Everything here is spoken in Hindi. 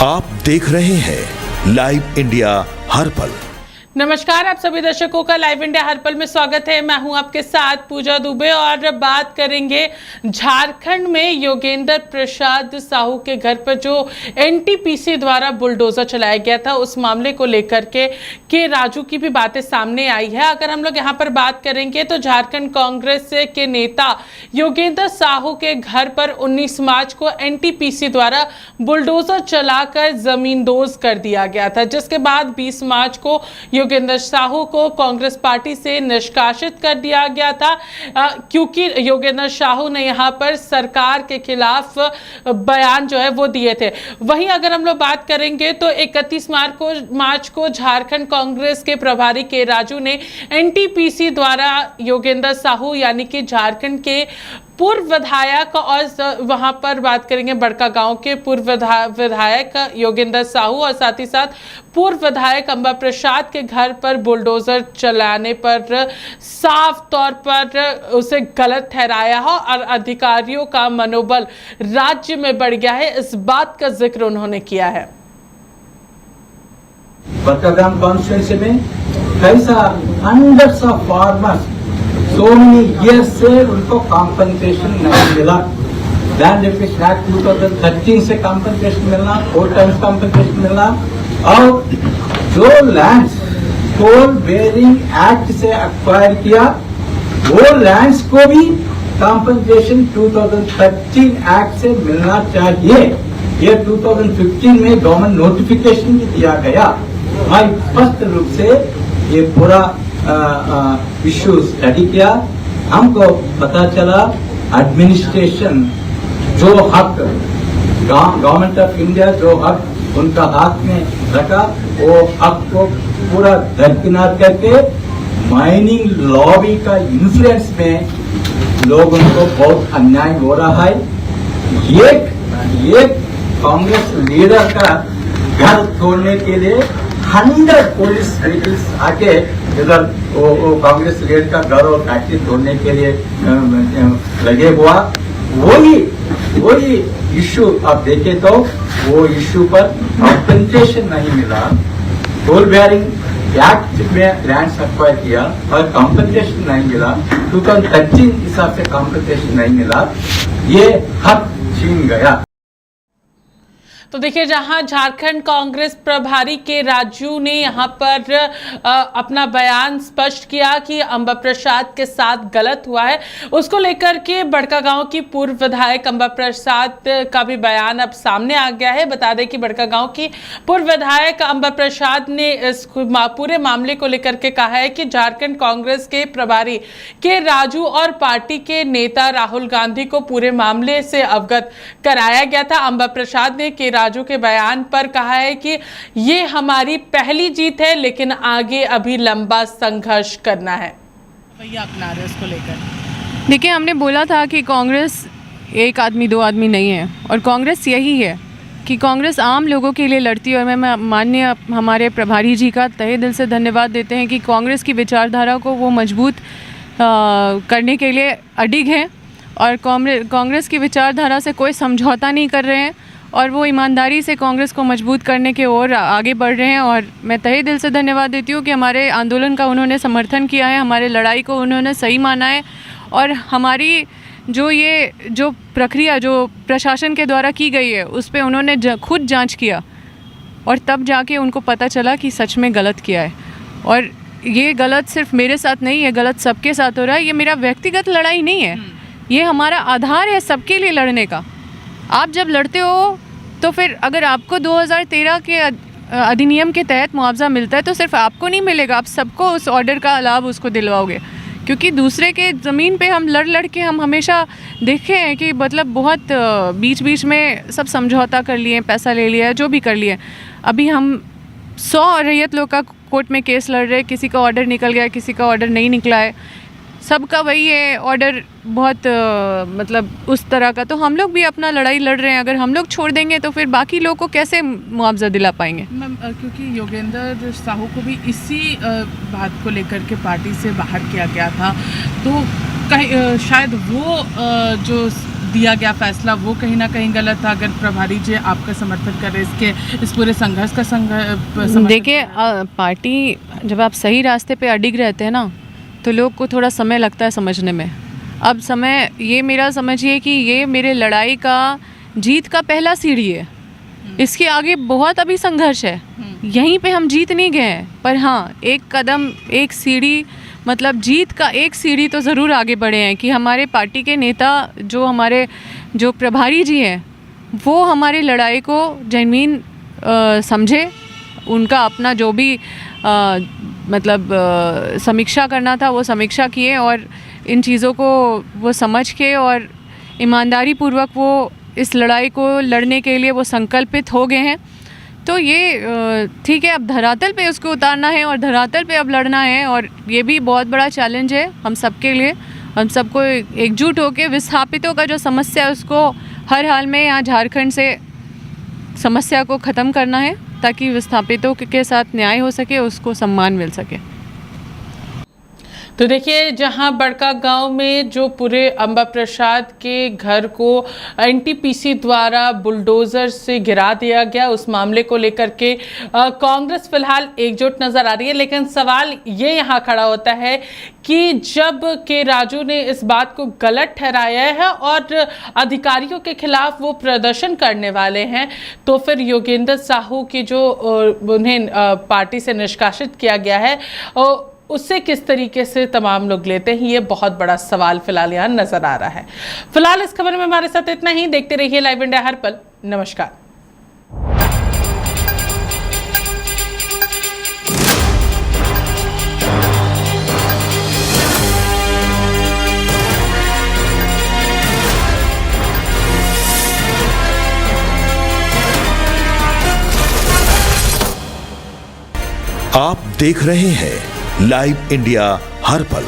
आप देख रहे हैं लाइव इंडिया हर पल। नमस्कार, आप सभी दर्शकों का लाइव इंडिया हर पल में स्वागत है। मैं हूं आपके साथ पूजा दुबे और बात करेंगे झारखंड में योगेंद्र प्रसाद साहू के घर पर जो एनटीपीसी द्वारा बुलडोजर चलाया गया था उस मामले को लेकर के राजू की भी बातें सामने आई है। अगर हम लोग यहां पर बात करेंगे तो झारखंड कांग्रेस के नेता योगेंद्र साहू के घर पर 19 मार्च को एनटीपीसी द्वारा बुलडोजर चलाकर जमींदोज कर दिया गया था, जिसके बाद 20 मार्च को योगेंद्र साहू को कांग्रेस पार्टी से निष्कासित कर दिया गया था, क्योंकि योगेंद्र साहू ने यहां पर सरकार के खिलाफ बयान जो है वो दिए थे। वहीं अगर हम लोग बात करेंगे तो 31 मार्च को झारखंड कांग्रेस के प्रभारी के राजू ने एनटीपीसी द्वारा योगेंद्र साहू यानी कि झारखंड के पूर्व विधायक और वहां पर बात करेंगे बड़का गांव के पूर्व विधायक योगेंद्र साहू और साथ ही साथ पूर्व विधायक अंबा प्रसाद के घर पर बुलडोजर चलाने पर साफ तौर पर उसे गलत ठहराया हो और अधिकारियों का मनोबल राज्य में बढ़ गया है, इस बात का जिक्र उन्होंने किया है। बड़कागांव कॉन्स्टिट्यूंसी में कैसा hundreds of farmers so many years से उनको कॉम्पनसेशन नहीं मिला। लैंड डेफिकेशन एक्ट 2013 से कॉम्पनसेशन मिलना, 4 टाइम्स कॉम्पनसेशन मिलना, और जो लैंड्स कोल बेरिंग एक्ट से एक्वायर किया वो लैंड्स को भी कॉम्पनसेशन 2013 एक्ट से मिलना चाहिए। ये 2015 में गवर्नमेंट नोटिफिकेशन भी दिया गया। मैं स्पष्ट रूप से ये पूरा इश्यू स्टडी किया, हमको पता चला एडमिनिस्ट्रेशन जो हक गवर्नमेंट ऑफ इंडिया जो हक उनका हाथ में रखा वो हक को पूरा दरकिनार करके माइनिंग लॉबी का इन्फ्लुएंस में लोगों को बहुत अन्याय हो रहा है। ये कांग्रेस लीडर का घर तोड़ने के लिए 100 पुलिस व्हीकल्स आके इधर वो कांग्रेस लीडर का घर और फैक्ट्री तोड़ने के लिए लगे हुआ। वही इश्यू आप देखें तो वो इश्यू पर कॉम्पनसेशन नहीं मिला। टोल बेयरिंग एक्ट में लैंड एक्वायर किया और कॉम्पनसेशन नहीं मिला। 2013 हिसाब से कॉम्पनसेशन नहीं मिला, ये हक छीन गया। तो देखिए, जहां झारखंड कांग्रेस प्रभारी के राजू ने यहां पर अपना बयान स्पष्ट किया कि अंबा प्रसाद के साथ गलत हुआ है, उसको लेकर के बड़का गांव की पूर्व विधायक अंबा प्रसाद का भी बयान अब सामने आ गया है। बता दें कि बड़का गांव की पूर्व विधायक अंबा प्रसाद ने इस पूरे मामले को लेकर के कहा है कि झारखंड कांग्रेस के प्रभारी के राजू और पार्टी के नेता राहुल गांधी को पूरे मामले से अवगत कराया गया था। अंबा प्रसाद ने के राजू के बयान पर कहा है कि ये हमारी पहली जीत है, लेकिन आगे अभी लंबा संघर्ष करना है। भैया अपना रहे उसको लेकर देखिए, हमने बोला था कि कांग्रेस एक आदमी दो आदमी नहीं है, और कांग्रेस यही है कि कांग्रेस आम लोगों के लिए लड़ती है। और मैं माननीय हमारे प्रभारी जी का तहे दिल से धन्यवाद देते हैं कि कांग्रेस की विचारधारा को वो मजबूत करने के लिए अडिग हैं, और कांग्रेस की विचारधारा से कोई समझौता नहीं कर रहे हैं, और वो ईमानदारी से कांग्रेस को मजबूत करने के ओर आगे बढ़ रहे हैं। और मैं तहे दिल से धन्यवाद देती हूँ कि हमारे आंदोलन का उन्होंने समर्थन किया है, हमारे लड़ाई को उन्होंने सही माना है, और हमारी जो प्रक्रिया जो प्रशासन के द्वारा की गई है उस पर उन्होंने खुद जांच किया, और तब जाके उनको पता चला कि सच में गलत किया है। और ये गलत सिर्फ मेरे साथ नहीं है, गलत सबके साथ हो रहा है। ये मेरा व्यक्तिगत लड़ाई नहीं है, ये हमारा आधार है सबके लिए लड़ने का। आप जब लड़ते हो तो फिर अगर आपको 2013 के अधिनियम के तहत मुआवजा मिलता है तो सिर्फ आपको नहीं मिलेगा, आप सबको उस ऑर्डर का लाभ उसको दिलवाओगे। क्योंकि दूसरे के ज़मीन पे हम लड़ के हम हमेशा देखे हैं कि मतलब बहुत बीच में सब समझौता कर लिए, पैसा ले लिया, जो भी कर लिए। अभी हम 100 रैयत लोग का कोर्ट में केस लड़ रहे, किसी का ऑर्डर निकल गया, किसी का ऑर्डर नहीं निकला है, सबका वही है ऑर्डर बहुत मतलब उस तरह का। तो हम लोग भी अपना लड़ाई लड़ रहे हैं, अगर हम लोग छोड़ देंगे तो फिर बाकी लोगों को कैसे मुआवजा दिला पाएंगे। मैम, क्योंकि योगेंद्र साहू को भी इसी बात को लेकर के पार्टी से बाहर किया गया था, तो शायद वो जो दिया गया फैसला वो कहीं ना कहीं गलत था? अगर प्रभारी जी आपका समर्थन कर रहे इसके इस पूरे संघर्ष का समर्थन? देखिए पार्टी जब आप सही रास्ते पे अडिग रहते हैं ना तो लोग को थोड़ा समय लगता है समझने में। अब समय ये मेरा समझिए कि ये मेरे लड़ाई का जीत का पहला सीढ़ी है। इसके आगे बहुत अभी संघर्ष है। यहीं पे हम जीत नहीं गए हैं, पर हाँ एक कदम एक सीढ़ी मतलब जीत का एक सीढ़ी तो ज़रूर आगे बढ़े हैं कि हमारे पार्टी के नेता जो प्रभारी जी हैं वो हमारी लड़ाई को जेन्युइन समझे। उनका अपना जो भी समीक्षा करना था वो समीक्षा किए और इन चीज़ों को वो समझ के और ईमानदारी पूर्वक वो इस लड़ाई को लड़ने के लिए वो संकल्पित हो गए हैं। तो ये ठीक है, अब धरातल पे उसको उतारना है और धरातल पे अब लड़ना है और ये भी बहुत बड़ा चैलेंज है हम सबके लिए। हम सबको एकजुट होकर विस्थापितों का जो समस्या है उसको हर हाल में यहाँ झारखंड से समस्या को ख़त्म करना है ताकि विस्थापितों के साथ न्याय हो सके, उसको सम्मान मिल सके। तो देखिए जहां बड़का गांव में जो पूरे अंबा प्रसाद के घर को एनटीपीसी द्वारा बुलडोजर से गिरा दिया गया, उस मामले को लेकर के कांग्रेस फिलहाल एकजुट नजर आ रही है। लेकिन सवाल ये यहां खड़ा होता है कि जब के राजू ने इस बात को गलत ठहराया है और अधिकारियों के खिलाफ वो प्रदर्शन करने वाले हैं, तो फिर योगेंद्र साहू की जो उन्हें पार्टी से निष्कासित किया गया है उससे किस तरीके से तमाम लोग लेते हैं, ये बहुत बड़ा सवाल फिलहाल यहाँ नजर आ रहा है। फिलहाल इस खबर में हमारे साथ इतना ही। देखते रहिए लाइव इंडिया हर पल। नमस्कार। आप देख रहे हैं लाइव इंडिया हर पल।